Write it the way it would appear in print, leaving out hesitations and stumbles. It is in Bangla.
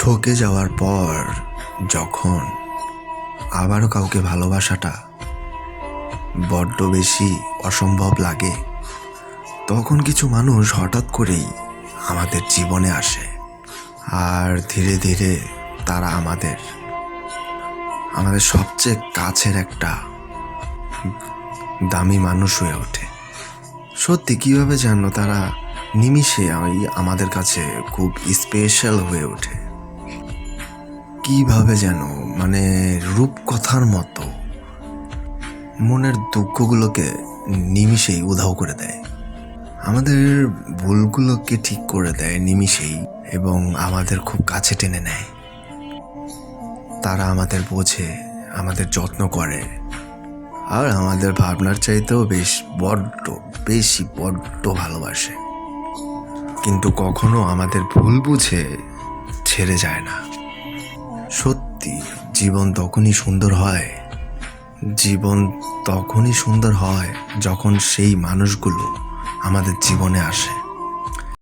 ঠকে যাওয়ার পর যখন আবারও কাউকে ভালোবাসাটা বড্ড বেশি অসম্ভব লাগে, তখন কিছু মানুষ হঠাৎ করেই আমাদের জীবনে আসে। আর ধীরে ধীরে তারা আমাদের সবচেয়ে কাছের একটা দামি মানুষ হয়ে ওঠে। সত্যি কিভাবে জানো, তারা নিমিষে আমাদের কাছে খুব স্পেশাল হয়ে ওঠে। কিভাবে যেন রূপকথার মতো মনের দুঃখগুলোকে নিমিষেই উধাও করে দেয়, আমাদের ভুলগুলোকে ঠিক করে দেয় নিমিষেই, এবং আমাদের খুব কাছে টেনে নেয়। তারা আমাদের বোঝে, আমাদের যত্ন করে, আর আমাদের ভাবনার চাইতেও বড্ড ভালোবাসে। কিন্তু কখনো আমাদের ভুল বুঝে ছেড়ে যায় না। সত্যি জীবন তখনই সুন্দর হয় যখন সেই মানুষগুলো আমাদের জীবনে আসে।